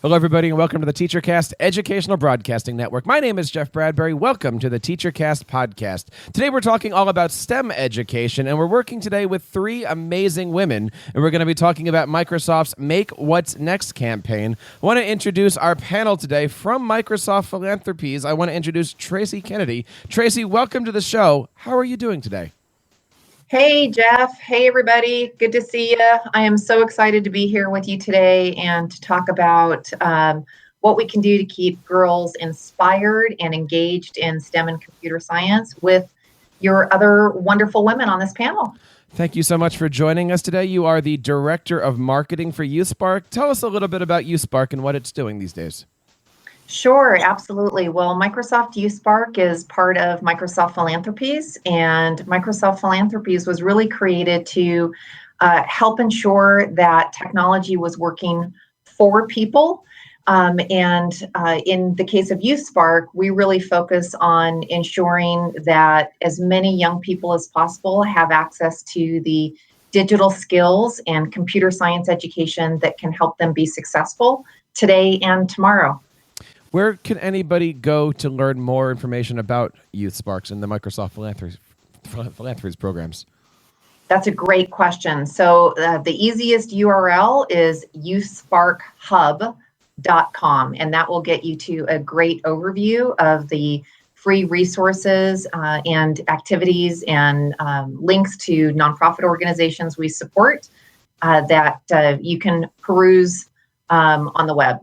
Hello, everybody, and welcome to the TeacherCast Educational Broadcasting Network. My name is Jeff Bradbury. Welcome to the TeacherCast podcast. Today, we're talking all about STEM education, and we're working today with three amazing women, and we're going to be talking about Microsoft's Make What's Next campaign. I want to introduce our panel today from Microsoft Philanthropies. I want to introduce Tracy Kennedy. Tracy, welcome to the show. How are you doing today? Hey, Jeff. Hey, everybody. Good to see you. I am so excited to be here with you today and to talk about what we can do to keep girls inspired and engaged in STEM and computer science with your other wonderful women on this panel. Thank you so much for joining us today. You are the Director of Marketing for YouthSpark. Tell us a little bit about YouthSpark and what it's doing these days. Sure, absolutely. Well, Microsoft YouthSpark is part of Microsoft Philanthropies, and Microsoft Philanthropies was really created to help ensure that technology was working for people. And in the case of YouthSpark, we really focus on ensuring that as many young people as possible have access to the digital skills and computer science education that can help them be successful today and tomorrow. Where can anybody go to learn more information about YouthSparks and the Microsoft Philanthropies programs? That's a great question. So the easiest URL is youthsparkhub.com, and that will get you to a great overview of the free resources and activities and links to nonprofit organizations we support that you can peruse on the web.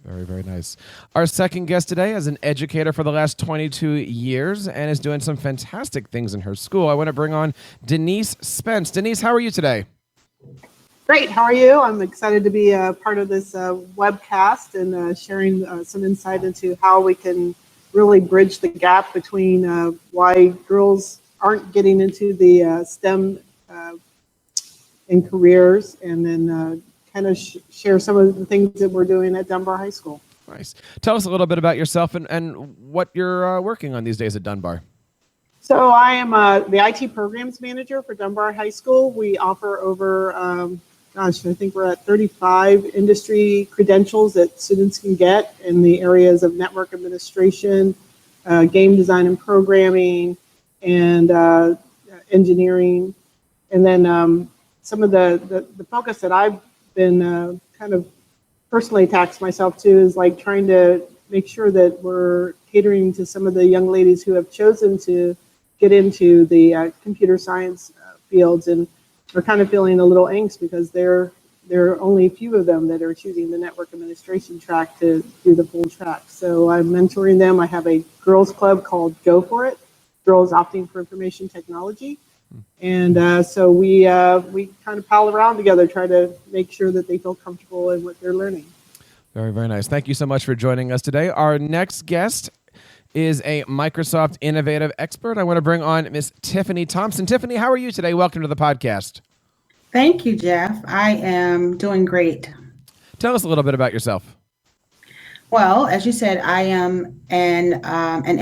Very, very nice. Our second guest today is an educator for the last 22 years and is doing some fantastic things in her school. I want to bring on Denise Spence. Denise, how are you today? Great. How are you? I'm excited to be a part of this webcast and sharing some insight into how we can really bridge the gap between why girls aren't getting into the STEM in careers, and then kind of share some of the things that we're doing at Dunbar High School. Nice. Tell us a little bit about yourself and what you're working on these days at Dunbar. So I am the IT programs manager for Dunbar High School. We offer over, I think we're at 35 industry credentials that students can get in the areas of network administration, game design and programming, and engineering. And then some of the focus that I've been kind of personally taxed myself to is like trying to make sure that we're catering to some of the young ladies who have chosen to get into the computer science fields and are kind of feeling a little angst because there are only a few of them that are choosing the network administration track to do the full track. So I'm mentoring them. I have a girls club called Go For It, Girls Opting for Information Technology. And so we kind of pal around together, try to make sure that they feel comfortable in what they're learning. Very, very nice. Thank you so much for joining us today. Our next guest is a Microsoft Innovative Expert. I want to bring on Miss Tiffany Thompson. Tiffany, how are you today? Welcome to the podcast. Thank you, Jeff. I am doing great. Tell us a little bit about yourself. Well, as you said, I am an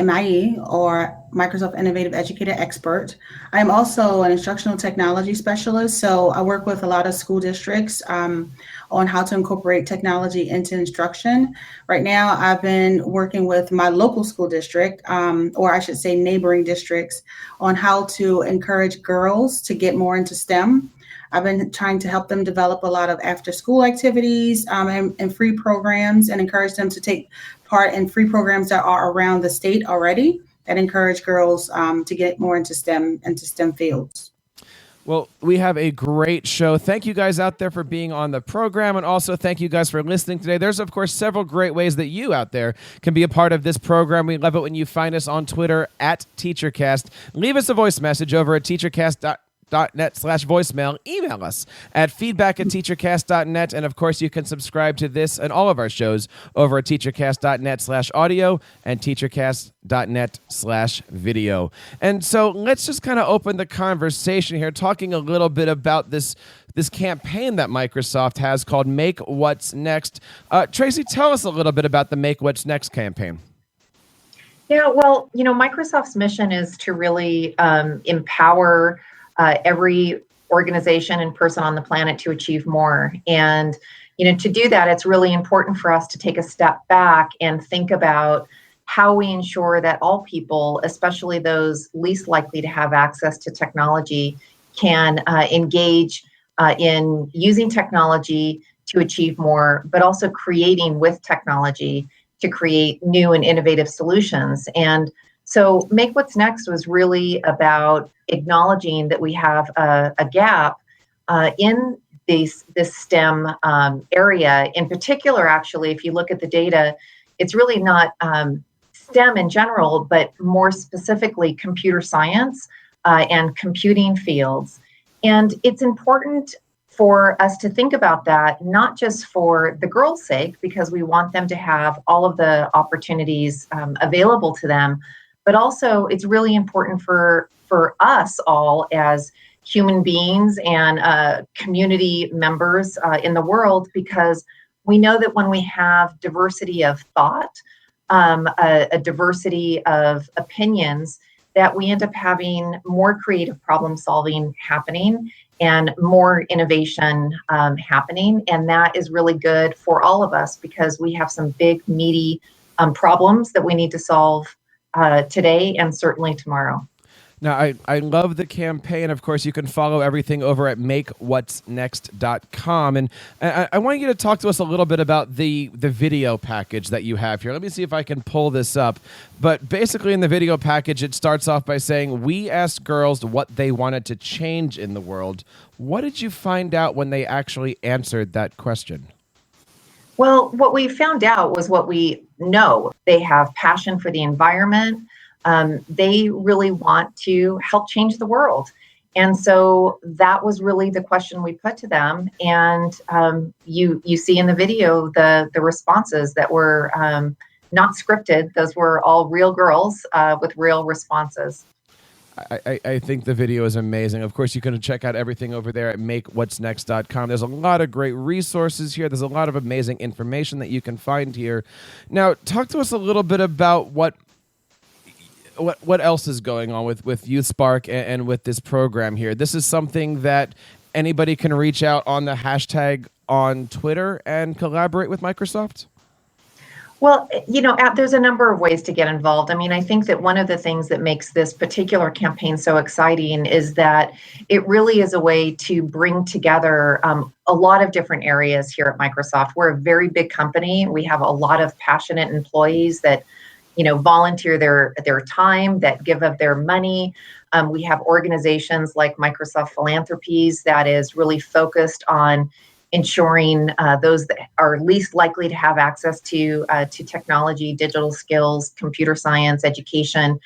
MIE, or Microsoft Innovative Educator Expert. I am also an instructional technology specialist, so I work with a lot of school districts on how to incorporate technology into instruction. Right now, I've been working with my local school district, or I should say neighboring districts, on how to encourage girls to get more into STEM. I've been trying to help them develop a lot of after-school activities and free programs, and encourage them to take part in free programs that are around the state already that encourage girls to get more into STEM fields. Well, we have a great show. Thank you guys out there for being on the program, and also thank you guys for listening today. There's, of course, several great ways that you out there can be a part of this program. We love it when you find us on Twitter at TeacherCast. Leave us a voice message over at teachercast.net/voicemail. Email us at feedback@teachercast.net. And of course, you can subscribe to this and all of our shows over at teachercast.net/audio and teachercast.net/video. And so let's just kind of open the conversation here, talking a little bit about this campaign that Microsoft has called Make What's Next. Tracy, tell us a little bit about the Make What's Next campaign. Yeah, well, Microsoft's mission is to really empower every organization and person on the planet to achieve more. And to do that, it's really important for us to take a step back and think about how we ensure that all people, especially those least likely to have access to technology, can engage in using technology to achieve more, but also creating with technology to create new and innovative solutions. And so Make What's Next was really about acknowledging that we have a gap in this STEM area. In particular, actually, if you look at the data, it's really not STEM in general, but more specifically computer science and computing fields. And it's important for us to think about that, not just for the girls' sake, because we want them to have all of the opportunities available to them, but also it's really important for us all as human beings and community members in the world, because we know that when we have diversity of thought, a diversity of opinions, that we end up having more creative problem solving happening and more innovation happening. And that is really good for all of us, because we have some big, meaty problems that we need to solve today and certainly tomorrow. Now, I love the campaign. Of course, you can follow everything over at makewhatsnext.com. And I want you to talk to us a little bit about the video package that you have here. Let me see if I can pull this up. But basically in the video package, it starts off by saying, we asked girls what they wanted to change in the world. What did you find out when they actually answered that question? Well, what we found out was what we know. They have passion for the environment. They really want to help change the world. And so that was really the question we put to them. And you see in the video the responses that were not scripted. Those were all real girls with real responses. I think the video is amazing. Of course, you can check out everything over there at makewhatsnext.com. There's a lot of great resources here. There's a lot of amazing information that you can find here. Now, talk to us a little bit about what else is going on with YouthSpark and with this program here. This is something that anybody can reach out on the hashtag on Twitter and collaborate with Microsoft? Well, there's a number of ways to get involved. I mean, I think that one of the things that makes this particular campaign so exciting is that it really is a way to bring together a lot of different areas here at Microsoft. We're a very big company. We have a lot of passionate employees that volunteer their time, that give of their money. We have organizations like Microsoft Philanthropies that is really focused on ensuring those that are least likely to have access to technology, digital skills, computer science, education,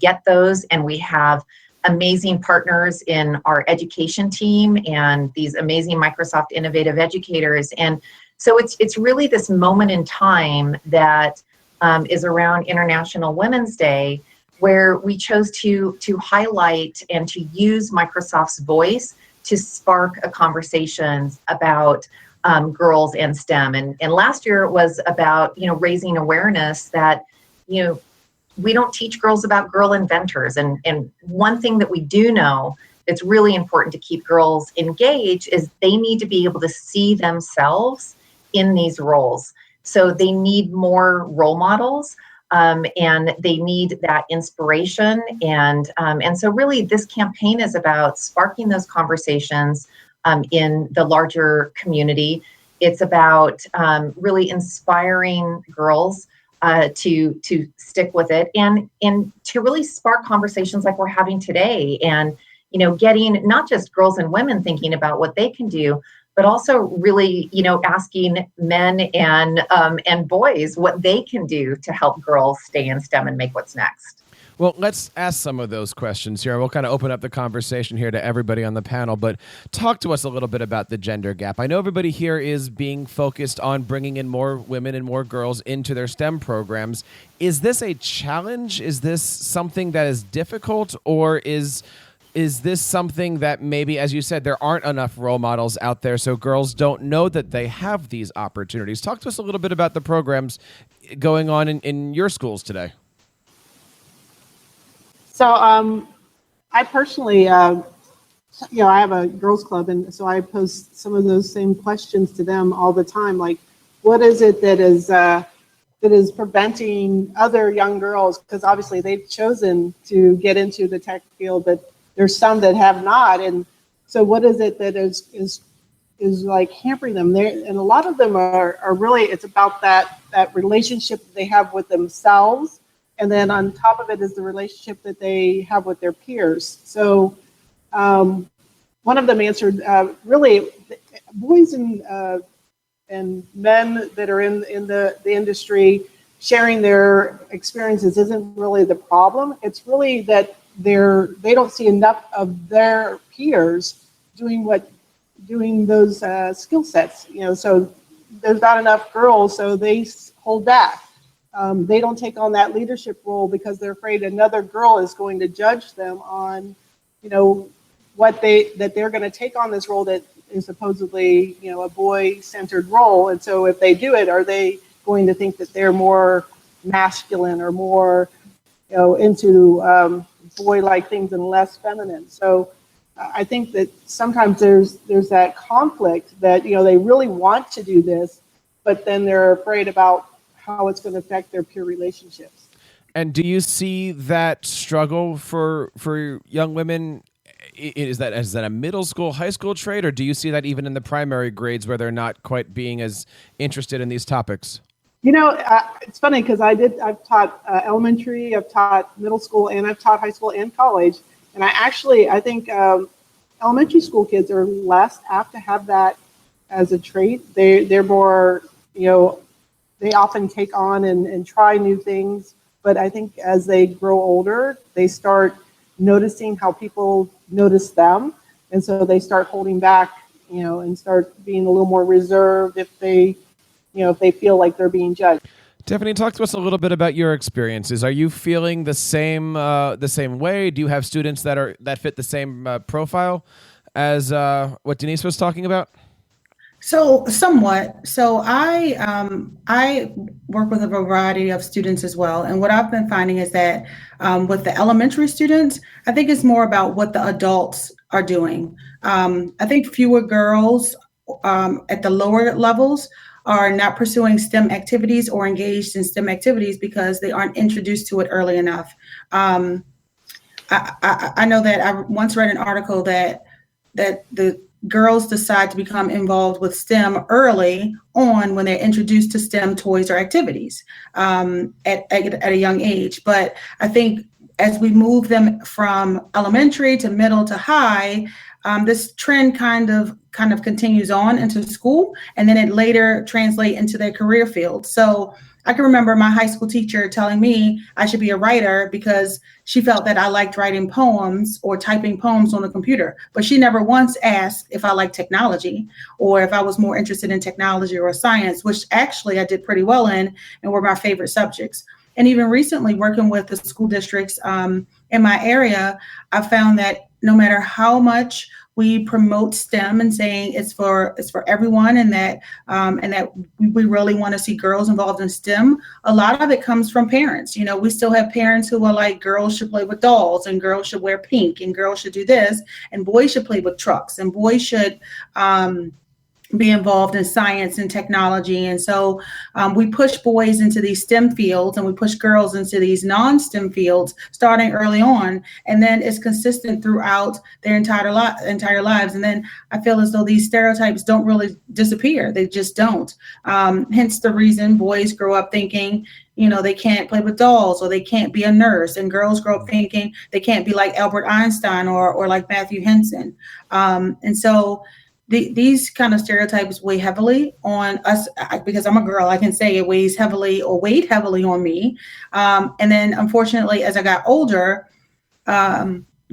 get those. And we have amazing partners in our education team and these amazing Microsoft innovative educators. And so it's really this moment in time that is around International Women's Day, where we chose to highlight and to use Microsoft's voice to spark a conversation about girls and STEM. And last year it was about raising awareness that we don't teach girls about girl inventors. And one thing that we do know that's really important to keep girls engaged is they need to be able to see themselves in these roles. So they need more role models, and they need that inspiration. And so really this campaign is about sparking those conversations in the larger community. It's about really inspiring girls to stick with it and to really spark conversations like we're having today, and getting not just girls and women thinking about what they can do, but also really, asking men and boys what they can do to help girls stay in STEM and make what's next. Well, let's ask some of those questions here. We'll kind of open up the conversation here to everybody on the panel, but talk to us a little bit about the gender gap. I know everybody here is being focused on bringing in more women and more girls into their STEM programs. Is this a challenge? Is this something that is difficult, or is this something that maybe, as you said, there aren't enough role models out there, so girls don't know that they have these opportunities? Talk to us a little bit about the programs going on in your schools today. So I personally I have a girls club, and so I pose some of those same questions to them all the time. Like, what is it that is preventing other young girls? Because obviously they've chosen to get into the tech field, but there's some that have not. And so, what is it that is like hampering them there? And a lot of them are really, it's about that relationship that they have with themselves, and then on top of it is the relationship that they have with their peers. So one of them answered, really, boys and men that are in the industry sharing their experiences isn't really the problem. It's really that they don't see enough of their peers doing those skill sets. So there's not enough girls, so they hold back. They don't take on that leadership role because they're afraid another girl is going to judge them on, that they're going to take on this role that is supposedly, a boy-centered role. And so if they do it, are they going to think that they're more masculine or more, into boy-like things and less feminine? So I think that sometimes there's that conflict that, they really want to do this, but then they're afraid about how it's going to affect their peer relationships. And do you see that struggle for young women? Is that a middle school, high school trait, or do you see that even in the primary grades where they're not quite being as interested in these topics? It's funny because I've taught elementary, I've taught middle school, and I've taught high school and college. And I think elementary school kids are less apt to have that as a trait. They're more, they often take on and try new things. But I think as they grow older, they start noticing how people notice them. And so they start holding back, and start being a little more reserved if they feel like they're being judged. Tiffany, talk to us a little bit about your experiences. Are you feeling the same way? Do you have students that fit the same profile as what Denise was talking about? So somewhat. So I work with a variety of students as well. And what I've been finding is that with the elementary students, I think it's more about what the adults are doing. I think fewer girls at the lower levels are not pursuing STEM activities or engaged in STEM activities because they aren't introduced to it early enough. I know that I once read an article that the girls decide to become involved with STEM early on when they're introduced to STEM toys or activities at a young age. But I think as we move them from elementary to middle to high, this trend kind of continues on into school, and then it later translates into their career field. So I can remember my high school teacher telling me I should be a writer because she felt that I liked writing poems or typing poems on the computer. But she never once asked if I liked technology or if I was more interested in technology or science, which actually I did pretty well in and were my favorite subjects. And even recently, working with the school districts in my area, I found that no matter how much we promote STEM and saying it's for everyone, and that we really want to see girls involved in STEM, a lot of it comes from parents. We still have parents who are like, girls should play with dolls, and girls should wear pink, and girls should do this, and boys should play with trucks, and boys should be involved in science and technology. And so we push boys into these STEM fields and we push girls into these non-STEM fields starting early on. And then it's consistent throughout their entire lives. And then I feel as though these stereotypes don't really disappear. They just don't. Hence the reason boys grow up thinking, they can't play with dolls or they can't be a nurse. And girls grow up thinking they can't be like Albert Einstein or like Matthew Henson. And so these kind of stereotypes weigh heavily on us because I'm a girl. I can say it weighed heavily on me. And then unfortunately, as I got older,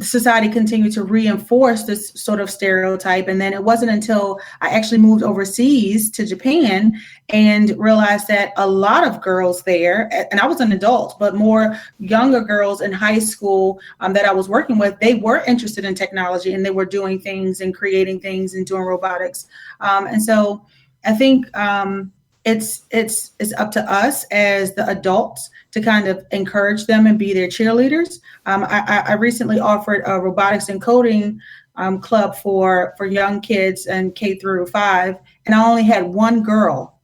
society continued to reinforce this sort of stereotype. And then it wasn't until I actually moved overseas to Japan and realized that a lot of girls there, and I was an adult, but more younger girls in high school that I was working with, they were interested in technology and they were doing things and creating things and doing robotics. And so I think it's up to us as the adults to kind of encourage them and be their cheerleaders. I recently offered a robotics and coding club for young kids and K-5, and I only had one girl,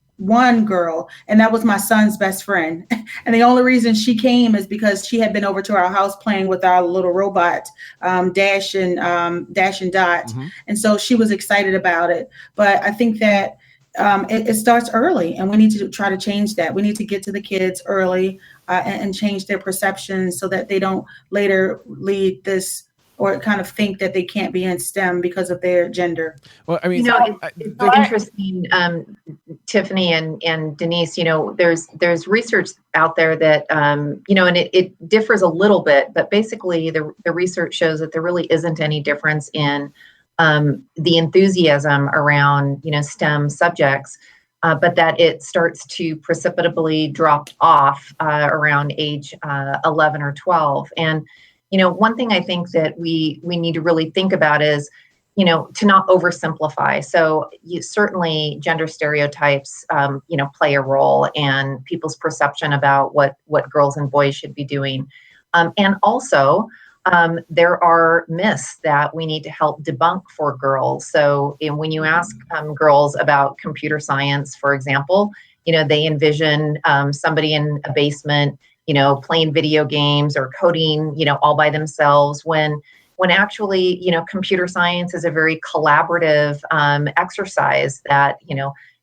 and that was my son's best friend. And the only reason she came is because she had been over to our house playing with our little robot, Dash and Dot. Mm-hmm. And so she was excited about it. But I think that it starts early, and we need to try to change that. We need to get to the kids early and change their perceptions so that they don't later lead this or kind of think that they can't be in STEM because of their gender. Well, I mean, it's so interesting, Tiffany and Denise. There's research out there that and it differs a little bit, but basically the research shows that there really isn't any difference in the enthusiasm around STEM subjects, but that it starts to precipitously drop off around age 11 or 12. And one thing I think that we need to really think about is, to not oversimplify. So certainly gender stereotypes, play a role, and people's perception about what girls and boys should be doing. And also, there are myths that we need to help debunk for girls. So when you ask girls about computer science, for example, they envision somebody in a basement, playing video games or coding, all by themselves, when actually, computer science is a very collaborative exercise that,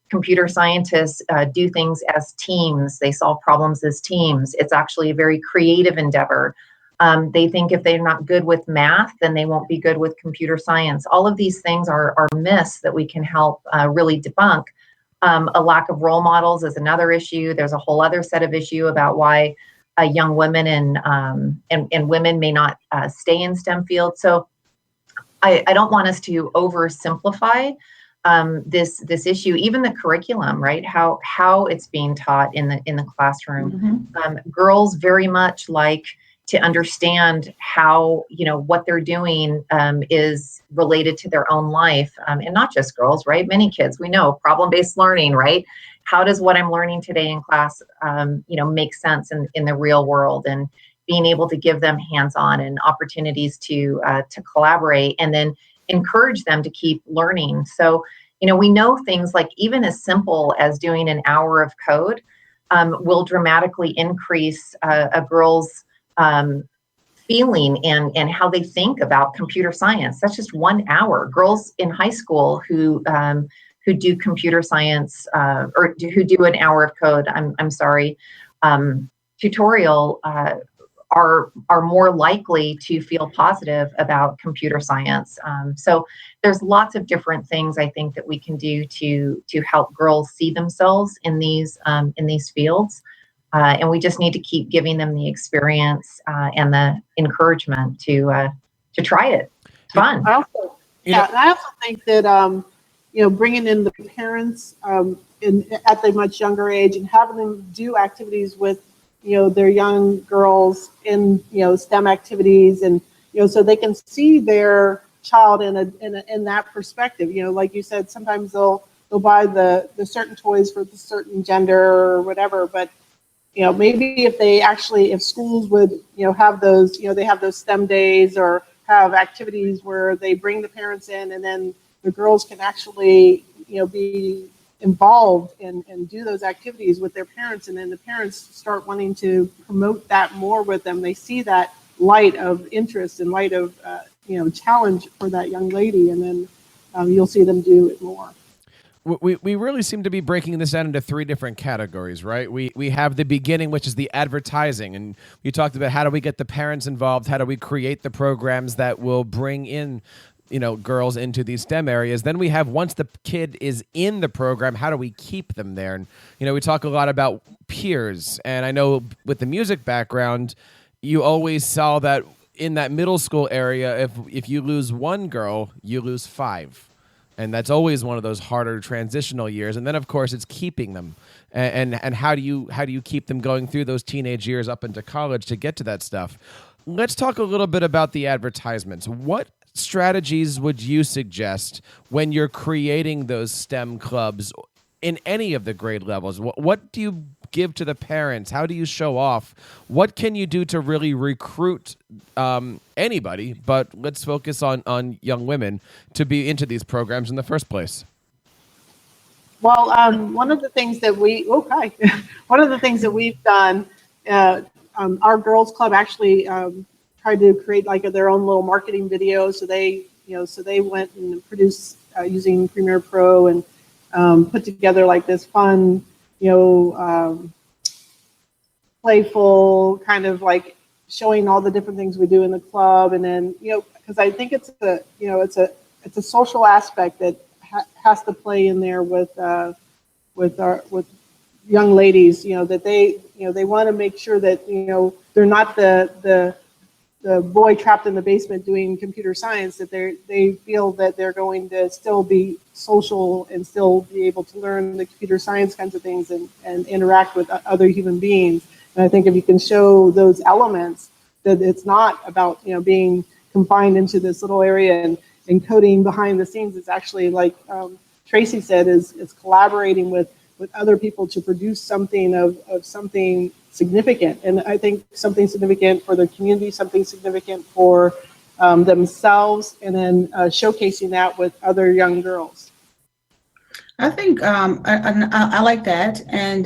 computer scientists do things as teams. They solve problems as teams. It's actually a very creative endeavor. They think if they're not good with math, then they won't be good with computer science. All of these things are myths that we can help really debunk. A lack of role models is another issue. There's a whole other set of issue about why young women and women may not stay in STEM fields. So I don't want us to oversimplify this issue. Even the curriculum, right? How it's being taught in the classroom. Mm-hmm. Girls very much like to understand how what they're doing is related to their own life, and not just girls, right? Many kids, we know problem-based learning, right? How does what I'm learning today in class, make sense in the real world, and being able to give them hands-on and opportunities to collaborate, and then encourage them to keep learning. So, we know things like even as simple as doing an hour of code will dramatically increase a girl's feeling and how they think about computer science. That's just 1 hour. Girls in high school who do computer science or who do an hour of code, tutorial are more likely to feel positive about computer science. So there's lots of different things I think that we can do to help girls see themselves in these fields. And we just need to keep giving them the experience and the encouragement to try it. It's fun. I also think that bringing in the parents at the much younger age and having them do activities with their young girls in STEM activities, and so they can see their child in that perspective. Like you said, sometimes they'll buy the certain toys for the certain gender or whatever, but maybe if schools would, have those, they have those STEM days or have activities where they bring the parents in, and then the girls can actually, be involved and do those activities with their parents. And then the parents start wanting to promote that more with them. They see that light of interest and light of, challenge for that young lady. And then you'll see them do it more. We really seem to be breaking this down into three different categories, right? We have the beginning, which is the advertising, and you talked about how do we get the parents involved, how do we create the programs that will bring in, girls into these STEM areas. Then we have, once the kid is in the program, how do we keep them there? And we talk a lot about peers, and I know with the music background, you always saw that in that middle school area, if you lose one girl, you lose five. And that's always one of those harder transitional years. And then, of course, it's keeping them. And how do you keep them going through those teenage years up into college to get to that stuff? Let's talk a little bit about the advertisements. What strategies would you suggest when you're creating those STEM clubs in any of the grade levels? What do you give to the parents? How do you show off? What can you do to really recruit anybody, but let's focus on young women to be into these programs in the first place? Well, one of the things that one of the things that we've done, our girls club actually tried to create like their own little marketing video. So they went and produced using Premiere Pro and put together like this fun, playful kind of like showing all the different things we do in the club, and then because I think it's a social aspect that has to play in there with young ladies, that they want to make sure that they're not the boy trapped in the basement doing computer science, that they feel that they're going to still be social and still be able to learn the computer science kinds of things and interact with other human beings. And I think if you can show those elements, that it's not about being confined into this little area and coding behind the scenes. It's actually like Tracy said, is collaborating with other people to produce something of something significant. And I think something significant for the community, something significant for themselves, and then showcasing that with other young girls. I think I like that. And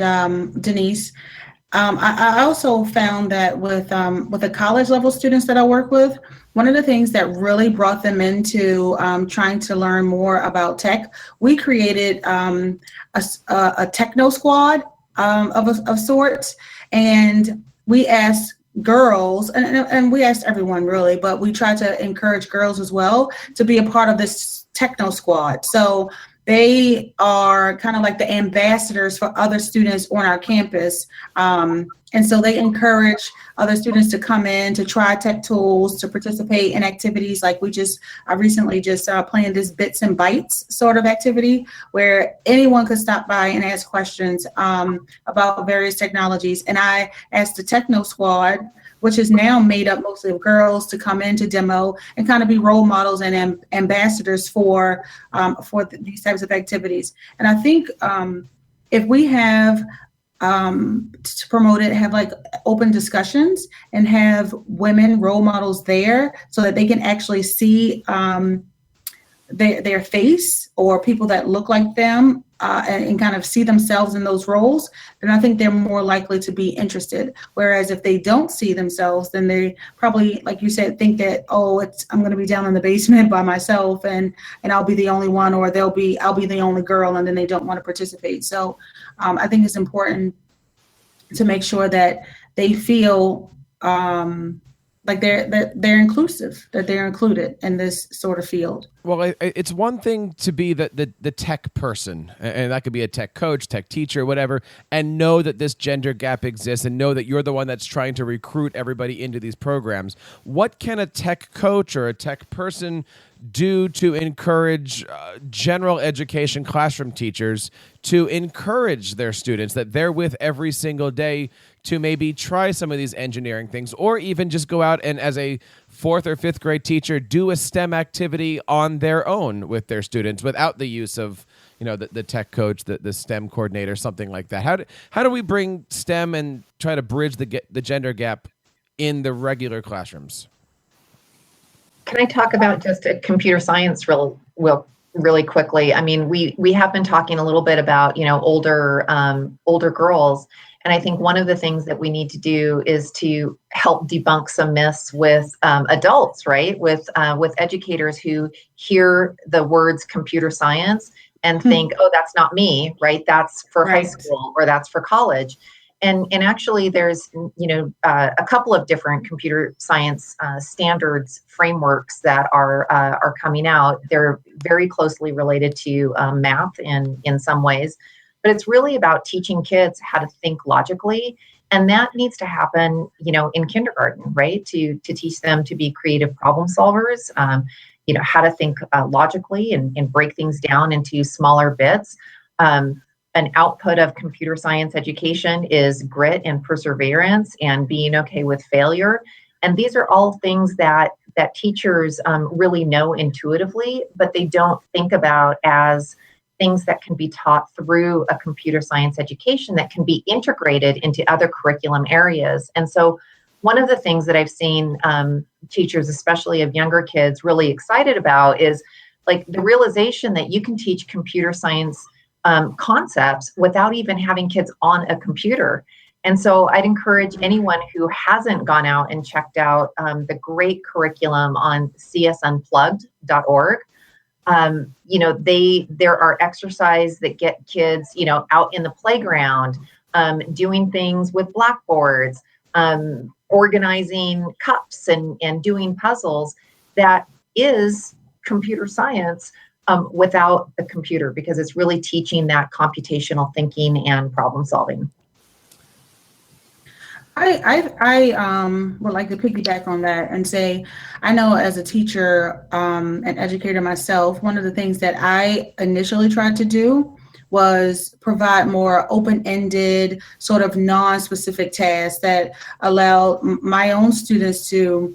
Denise, I also found that with the college level students that I work with, one of the things that really brought them into trying to learn more about tech, we created a techno squad of sorts, and we asked girls, and we asked everyone really, but we tried to encourage girls as well to be a part of this techno squad. So they are kind of like the ambassadors for other students on our campus. And so they encourage other students to come in, to try tech tools, to participate in activities like I recently just planned this Bits and Bytes sort of activity where anyone could stop by and ask questions about various technologies. And I asked the Techno Squad, which is now made up mostly of girls, to come in to demo and kind of be role models and ambassadors for these types of activities. And I think if we have to promote it, have like open discussions and have women role models there so that they can actually see their face or people that look like them and kind of see themselves in those roles, then I think they're more likely to be interested. Whereas if they don't see themselves, then they probably, like you said, think that, I'm going to be down in the basement by myself and I'll be the only one, or I'll be the only girl, and then they don't want to participate. So I think it's important to make sure that they feel like they're inclusive, that they're included in this sort of field. Well, it's one thing to be the tech person, and that could be a tech coach, tech teacher, whatever, and know that this gender gap exists and know that you're the one that's trying to recruit everybody into these programs. What can a tech coach or a tech person do to encourage general education classroom teachers to encourage their students that they're with every single day to maybe try some of these engineering things, or even just go out and, as a 4th or 5th grade teacher, do a STEM activity on their own with their students without the use of the tech coach, the STEM coordinator, something like that? How do we bring STEM and try to bridge the gender gap in the regular classrooms? Can I talk about just computer science really quickly? I mean, we have been talking a little bit about older girls, and I think one of the things that we need to do is to help debunk some myths with adults, right? With educators who hear the words computer science and think, oh, that's not me, right? That's for high school or that's for college. And actually, there's a couple of different computer science standards frameworks that are coming out. They're very closely related to math in some ways, but it's really about teaching kids how to think logically, and that needs to happen, in kindergarten, right? To teach them to be creative problem solvers, how to think logically and break things down into smaller bits. An output of computer science education is grit and perseverance and being okay with failure. And these are all things that teachers really know intuitively, but they don't think about as things that can be taught through a computer science education that can be integrated into other curriculum areas. And so one of the things that I've seen teachers, especially of younger kids, really excited about is like the realization that you can teach computer science concepts without even having kids on a computer. And so I'd encourage anyone who hasn't gone out and checked out the great curriculum on csunplugged.org. There are exercises that get kids, out in the playground, doing things with blackboards, organizing cups and doing puzzles. That is computer science without a computer, because it's really teaching that computational thinking and problem solving. I would like to piggyback on that and say, I know as a teacher and educator myself, one of the things that I initially tried to do was provide more open-ended, sort of non-specific tasks that allow my own students to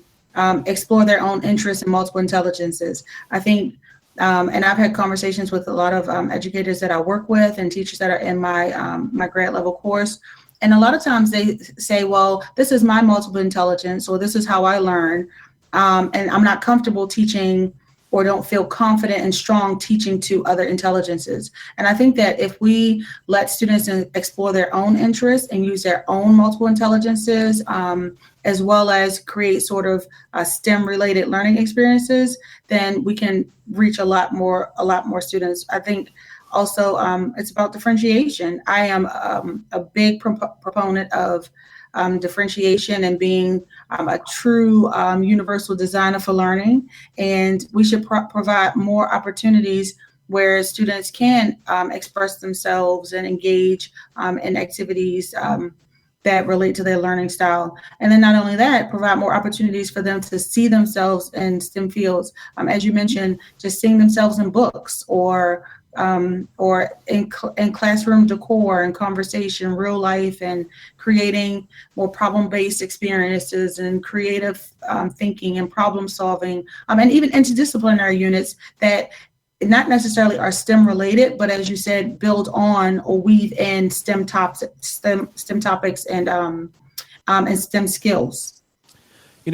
explore their own interests in multiple intelligences. I think, and I've had conversations with a lot of educators that I work with and teachers that are in my grad level course. And a lot of times they say, well, this is my multiple intelligence, or this is how I learn. And I'm not comfortable teaching, or don't feel confident and strong teaching to other intelligences. And I think that if we let students explore their own interests and use their own multiple intelligences, as well as create sort of STEM related learning experiences, then we can reach a lot more students. I think also, it's about differentiation. I am a big proponent of differentiation and being a true universal designer for learning. And we should provide more opportunities where students can express themselves and engage in activities that relate to their learning style. And then not only that, provide more opportunities for them to see themselves in STEM fields. As you mentioned, just seeing themselves in books or in classroom decor and conversation, real life, and creating more problem-based experiences and creative thinking and problem solving, and even interdisciplinary units that not necessarily are STEM related, but as you said, build on or weave in STEM topics and STEM skills.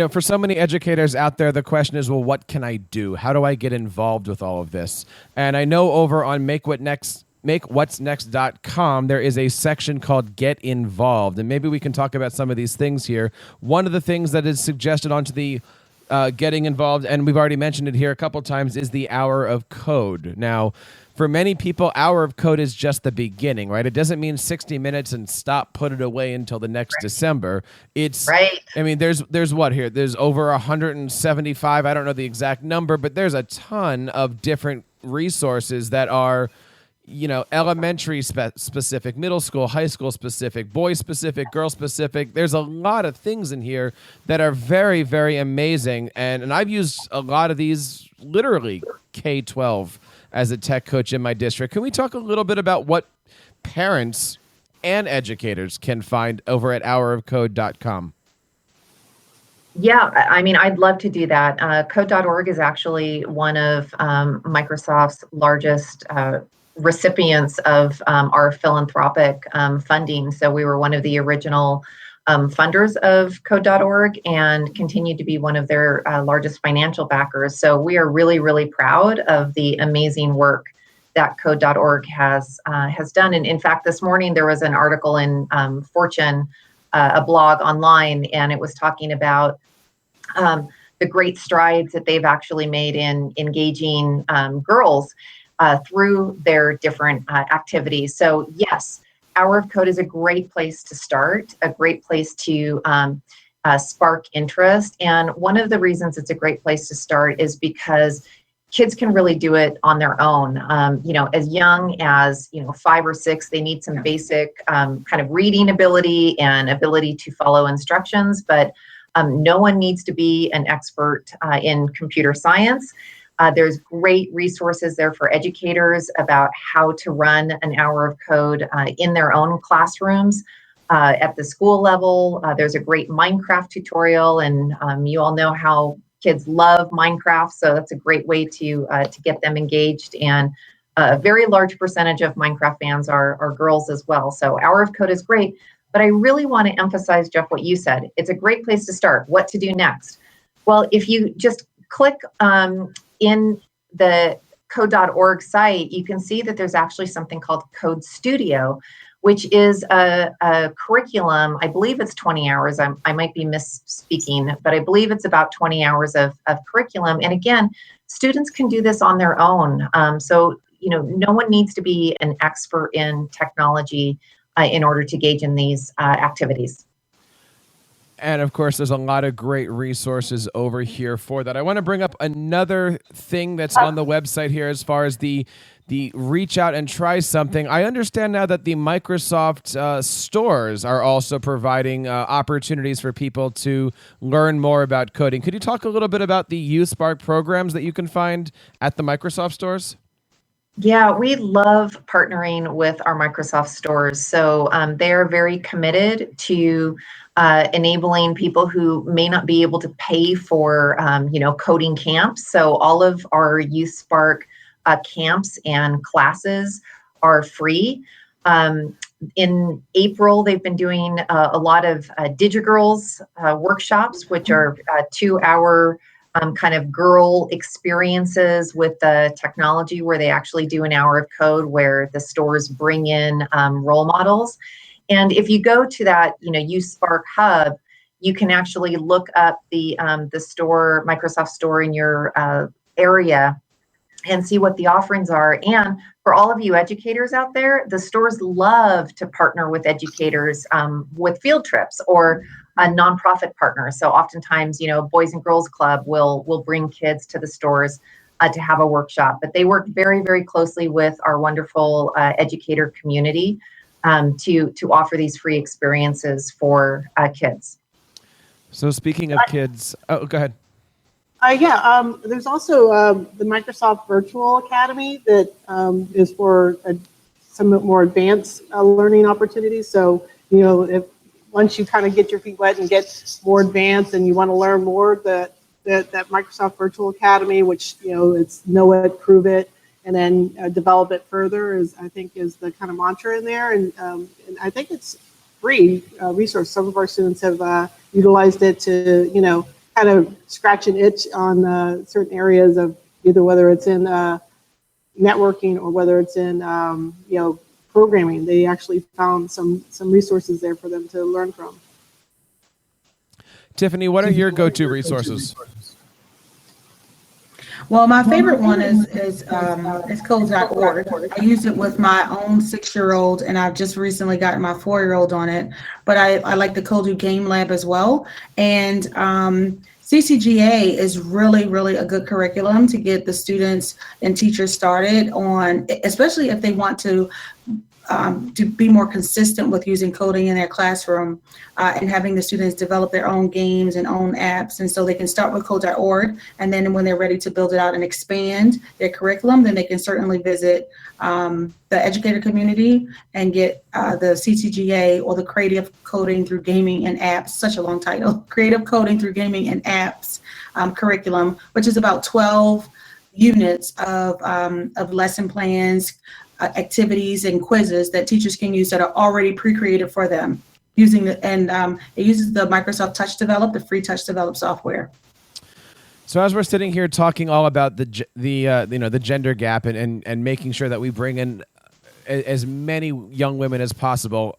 For so many educators out there, the question is, well, what can I do? How do I get involved with all of this? And I know over on makewhatsnext.com, there is a section called Get Involved. And maybe we can talk about some of these things here. One of the things that is suggested onto the getting involved, and we've already mentioned it here a couple times, is the Hour of Code. Now, for many people, Hour of Code is just the beginning, right? It doesn't mean 60 minutes and stop, put it away until the next December. It's right. I mean, there's what here? There's over 175. I don't know the exact number, but there's a ton of different resources that are, elementary specific, middle school, high school specific, boy specific, girl specific. There's a lot of things in here that are very, very amazing. And I've used a lot of these literally K-12 as a tech coach in my district. Can we talk a little bit about what parents and educators can find over at hourofcode.com? Yeah, I mean, I'd love to do that. Code.org is actually one of Microsoft's largest recipients of our philanthropic funding. So we were one of the original funders of Code.org and continue to be one of their largest financial backers. So we are really, really proud of the amazing work that Code.org has done. And in fact, this morning there was an article in Fortune, a blog online, and it was talking about the great strides that they've actually made in engaging girls through their different activities. So yes, Hour of Code is a great place to start, a great place to spark interest. And one of the reasons it's a great place to start is because kids can really do it on their own. As young as 5 or 6, they need some basic kind of reading ability and ability to follow instructions, but no one needs to be an expert in computer science. There's great resources there for educators about how to run an Hour of Code in their own classrooms. At the school level, there's a great Minecraft tutorial, and you all know how kids love Minecraft, so that's a great way to get them engaged and a very large percentage of Minecraft fans are girls as well. So Hour of Code is great, but I really want to emphasize, Jeff, what you said. It's a great place to start. What to do next? Well, if you just click in the code.org site, you can see that there's actually something called Code Studio, which is a curriculum. I believe it's 20 hours. I might be misspeaking, but I believe it's about 20 hours of curriculum. And again, students can do this on their own. So, no one needs to be an expert in technology in order to engage in these activities. And of course, there's a lot of great resources over here for that. I want to bring up another thing that's on the website here as far as the reach out and try something. I understand now that the Microsoft stores are also providing opportunities for people to learn more about coding. Could you talk a little bit about the YouthSpark programs that you can find at the Microsoft stores? Yeah, we love partnering with our Microsoft stores. So they're very committed to enabling people who may not be able to pay for, coding camps. So all of our YouthSpark camps and classes are free. In April, they've been doing a lot of DigiGirls workshops, which are 2-hour kind of girl experiences with the technology, where they actually do an hour of code where the stores bring in role models. And if you go to that, YouthSpark Hub, you can actually look up the store, Microsoft store in your area, and see what the offerings are. And for all of you educators out there, the stores love to partner with educators with field trips or a nonprofit partner. So oftentimes, Boys and Girls Club will bring kids to the stores to have a workshop. But they work very, very closely with our wonderful educator community to offer these free experiences for kids. So speaking of kids, go ahead. There's also the Microsoft Virtual Academy that is for some more advanced learning opportunities. So, if once you kind of get your feet wet and get more advanced and you want to learn more, that Microsoft Virtual Academy, which, it's know it, prove it, and then develop it further is the kind of mantra in there. And I think it's free resource. Some of our students have utilized it to, kind of scratch an itch on certain areas of either whether it's in networking or whether it's in, programming. They actually found some resources there for them to learn from. Tiffany, what are your go-to resources? Well, my favorite one is code.org. I use it with my own 6-year-old, and I've just recently gotten my 4-year-old on it. But I like the Code Game Lab as well. And CCGA is really, really a good curriculum to get the students and teachers started on, especially if they want to be more consistent with using coding in their classroom and having the students develop their own games and own apps. And so they can start with code.org, and then when they're ready to build it out and expand their curriculum, then they can certainly visit the educator community and get the CCGA, or the Creative Coding Through Gaming and Apps, such a long title, Creative Coding Through Gaming and Apps curriculum, which is about 12 units of lesson plans, activities and quizzes that teachers can use that are already pre-created for them it uses the Microsoft Touch Develop, the free Touch Develop software. So as we're sitting here talking all about the gender gap and making sure that we bring in as many young women as possible,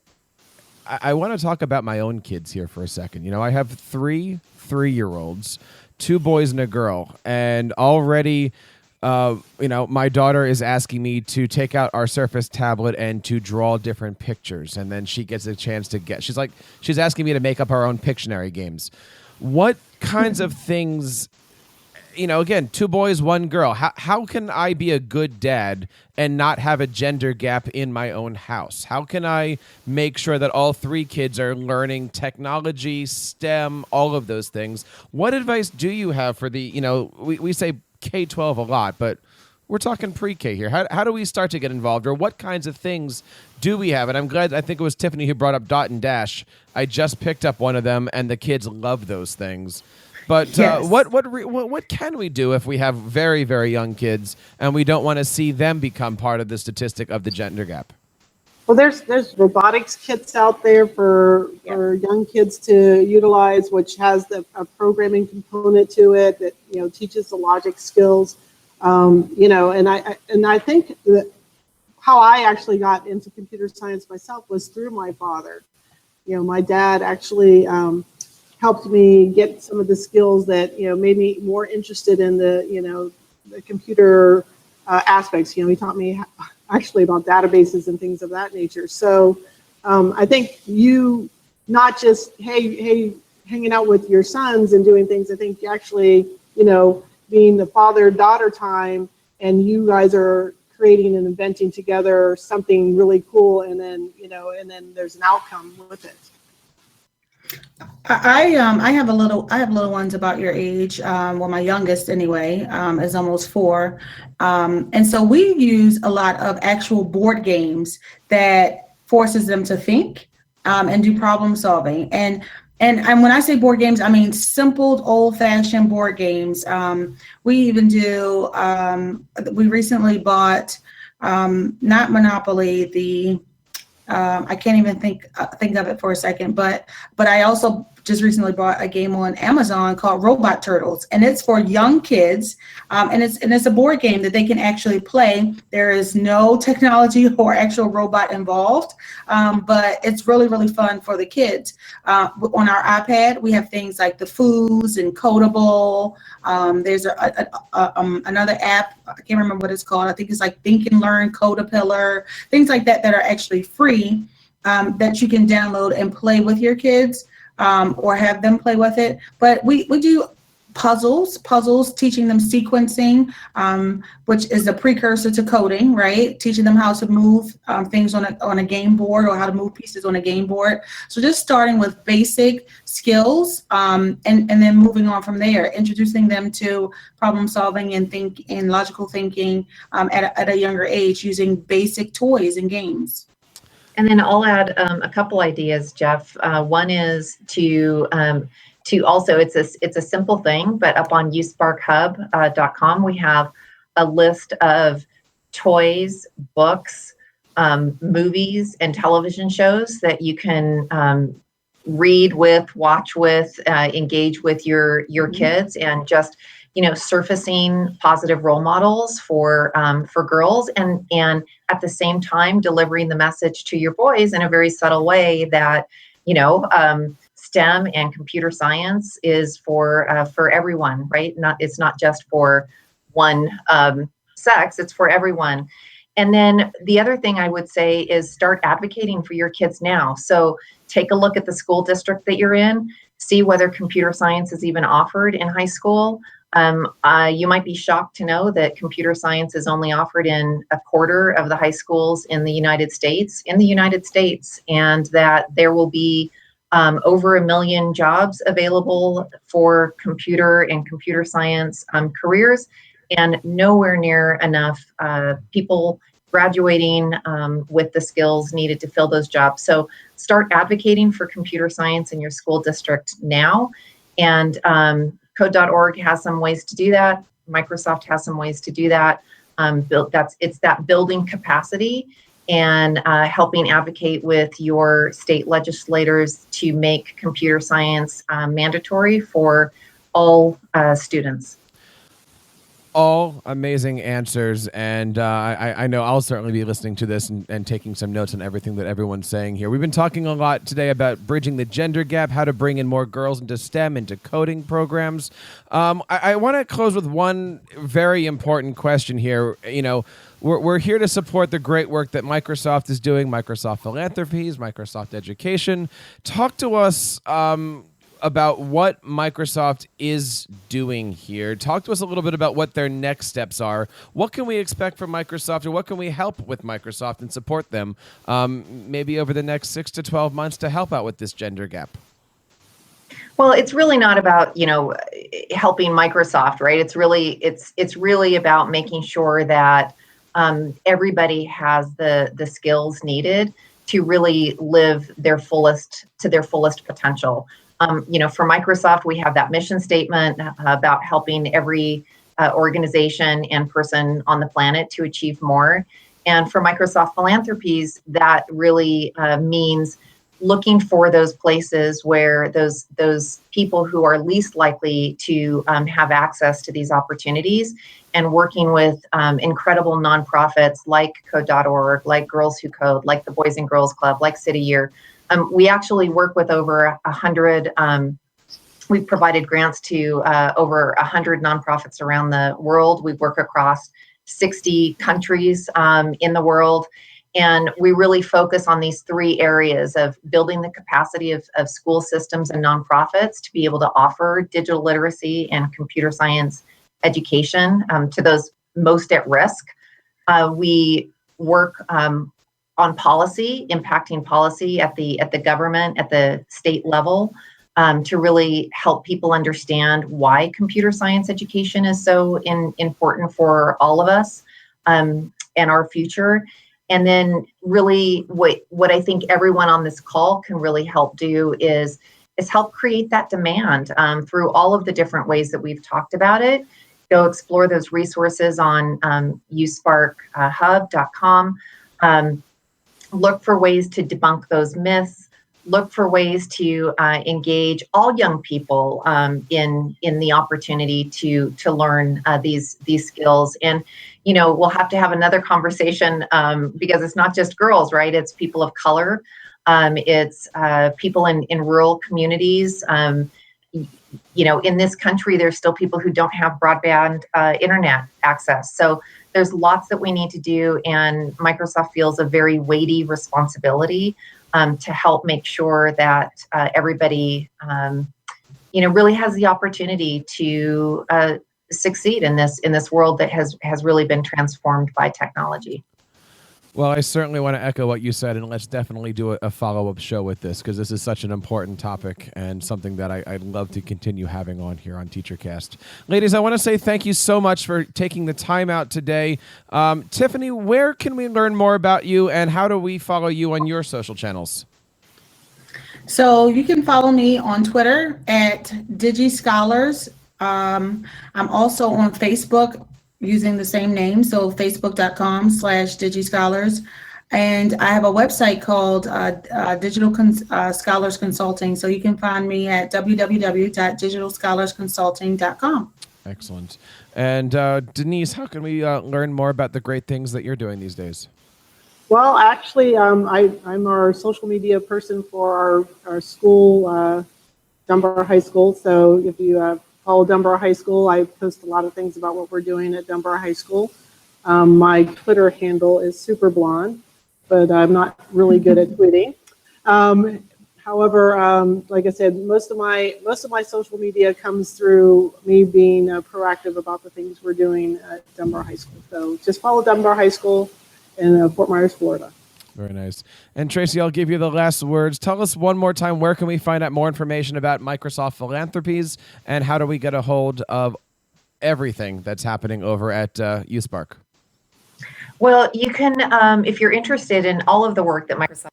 I want to talk about my own kids here for a second. I have 3 3-year-olds, 2 boys and a girl, and already my daughter is asking me to take out our Surface tablet and to draw different pictures. And then she gets a chance to she's asking me to make up our own Pictionary games. What kinds of things, again, 2 boys, 1 girl. How can I be a good dad and not have a gender gap in my own house? How can I make sure that all 3 kids are learning technology, STEM, all of those things? What advice do you have for we say K-12 a lot, but we're talking pre-K here. How do we start to get involved, or what kinds of things do we have? And I think it was Tiffany who brought up Dot and Dash. I just picked up one of them, and the kids love those things. But Yes. what can we do if we have very, very young kids and we don't want to see them become part of the statistic of the gender gap? Well, there's robotics kits out there for young kids to utilize, which has a programming component to it that teaches the logic skills. And I think that how I actually got into computer science myself was through my father. My dad actually helped me get some of the skills that made me more interested in the computer aspects. He taught me actually about databases and things of that nature. So I think you not just hey hanging out with your sons and doing things. I think you actually being the father-daughter time, and you guys are creating and inventing together something really cool, and then there's an outcome with it. I have little ones about your age. Well, my youngest anyway is almost 4, and so we use a lot of actual board games that forces them to think and do problem solving. And when I say board games, I mean simple, old-fashioned board games. We even do. We recently bought not Monopoly, I can't even think of it for a second, but I also just recently bought a game on Amazon called Robot Turtles, and it's for young kids, and it's a board game that they can actually play. There is no technology or actual robot involved, but it's really, really fun for the kids. On our iPad, we have things like the Foos and Codable. There's another app, I can't remember what it's called. I think it's like Think and Learn, Codapillar, things like that are actually free, that you can download and play with your kids, or have them play with it. But we do puzzles, teaching them sequencing, which is a precursor to coding, right? Teaching them how to move things on a game board, or how to move pieces on a game board. So just starting with basic skills, and then moving on from there, introducing them to problem solving and logical thinking at a younger age, using basic toys and games. And then I'll add a couple ideas, Jeff. One is to also, it's a simple thing, but up on YouthSparkHub.com, we have a list of toys, books, movies, and television shows that you can read with, watch with, engage with your kids, and just surfacing positive role models for girls, and at the same time delivering the message to your boys in a very subtle way that STEM and computer science is for everyone, right? It's not just for one sex; it's for everyone. And then the other thing I would say is start advocating for your kids now. So take a look at the school district that you're in, see whether computer science is even offered in high school. You might be shocked to know that computer science is only offered in a quarter of the high schools in the United States, and that there will be over 1 million jobs available for computer and computer science careers, and nowhere near enough people graduating with the skills needed to fill those jobs. So start advocating for computer science in your school district now. And Code.org has some ways to do that. Microsoft has some ways to do that. It's that building capacity and helping advocate with your state legislators to make computer science mandatory for all students. All amazing answers, and I know I'll certainly be listening to this and taking some notes on everything that everyone's saying here. We've been talking a lot today about bridging the gender gap, how to bring in more girls into STEM, into coding programs. I want to close with one very important question here. We're here to support the great work that Microsoft is doing, Microsoft Philanthropies, Microsoft Education. Talk to us about what Microsoft is doing here. Talk to us a little bit about what their next steps are. What can we expect from Microsoft, or what can we help with Microsoft and support them maybe over the next 6 to 12 months to help out with this gender gap? Well, it's really not about, helping Microsoft, right? It's really about making sure that everybody has the skills needed to really live to their fullest potential. For Microsoft, we have that mission statement about helping every organization and person on the planet to achieve more. And for Microsoft Philanthropies, that really means looking for those places where those people who are least likely to have access to these opportunities, and working with incredible nonprofits like Code.org, like Girls Who Code, like the Boys and Girls Club, like City Year. We actually work with over 100. We've provided grants to over 100 nonprofits around the world. We work across 60 countries in the world. And we really focus on these three areas of building the capacity of school systems and nonprofits to be able to offer digital literacy and computer science education to those most at risk. We work on policy, impacting policy at the government, at the state level, to really help people understand why computer science education is so important for all of us and our future. And then really what I think everyone on this call can really help do is help create that demand through all of the different ways that we've talked about it. Go explore those resources on YouthSparkHub.com. Look for ways to debunk those myths. Look for ways to engage all young people in the opportunity to learn these skills. And we'll have to have another conversation because it's not just girls, right? It's people of color. It's people in rural communities. In this country, there's still people who don't have broadband internet access. So there's lots that we need to do, and Microsoft feels a very weighty responsibility to help make sure that everybody, really has the opportunity to succeed in this world that has really been transformed by technology. Well, I certainly want to echo what you said, and let's definitely do a follow-up show with this, because this is such an important topic and something that I'd love to continue having on here on TeacherCast. Ladies, I want to say thank you so much for taking the time out today. Tiffany, where can we learn more about you, and how do we follow you on your social channels? So you can follow me on Twitter at DigiScholars. I'm also on Facebook using the same name, so facebook.com/DigiScholars. And I have a website called Digital Scholars Consulting. So you can find me at www.digitalscholarsconsulting.com. Excellent. And Denise, how can we learn more about the great things that you're doing these days? Well, actually, I'm our social media person for our school, Dunbar High School. So if you follow Dunbar High School, I post a lot of things about what we're doing at Dunbar High School. My Twitter handle is Super Blonde, but I'm not really good at tweeting. However, like I said, most of my social media comes through me being proactive about the things we're doing at Dunbar High School. So just follow Dunbar High School in Fort Myers, Florida. Very nice. And Tracy, I'll give you the last words. Tell us one more time, where can we find out more information about Microsoft Philanthropies, and how do we get a hold of everything that's happening over at YouthSpark? Well, you can, if you're interested in all of the work that Microsoft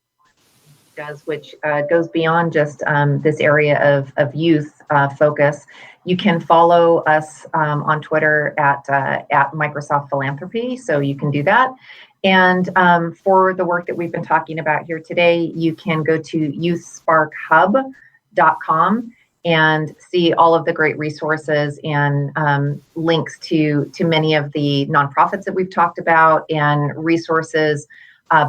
does, which goes beyond just this area of youth focus, you can follow us on Twitter at Microsoft Philanthropy, so you can do that. And for the work that we've been talking about here today, you can go to YouthSparkHub.com and see all of the great resources and links to many of the nonprofits that we've talked about, and resources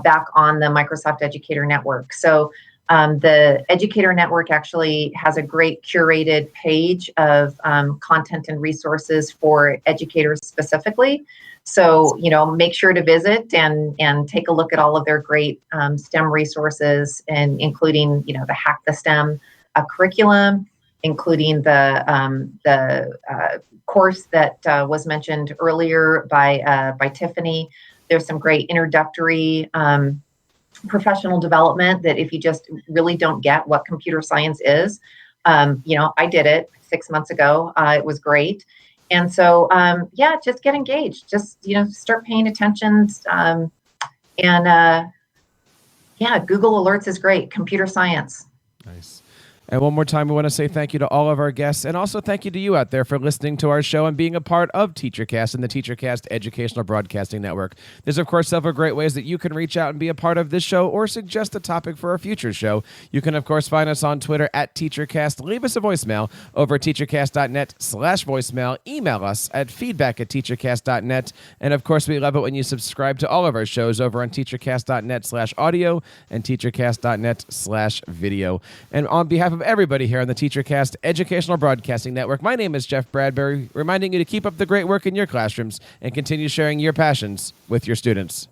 back on the Microsoft Educator Network. So the Educator Network actually has a great curated page of content and resources for educators specifically. So, make sure to visit and take a look at all of their great STEM resources, and including, the Hack the STEM curriculum, including the course that was mentioned earlier by Tiffany. There's some great introductory professional development that if you just really don't get what computer science is, I did it 6 months ago. It was great. And so, just get engaged. Just, start paying attention. Google Alerts is great. Computer science. Nice. And one more time, we want to say thank you to all of our guests, and also thank you to you out there for listening to our show and being a part of TeacherCast and the TeacherCast Educational Broadcasting Network. There's, of course, several great ways that you can reach out and be a part of this show or suggest a topic for a future show. You can, of course, find us on Twitter at TeacherCast. Leave us a voicemail over at teachercast.net/voicemail. Email us at feedback@teachercast.net. And, of course, we love it when you subscribe to all of our shows over on teachercast.net/audio and teachercast.net/video. And on behalf of everybody here on the TeacherCast Educational Broadcasting Network, my name is Jeff Bradbury, reminding you to keep up the great work in your classrooms and continue sharing your passions with your students.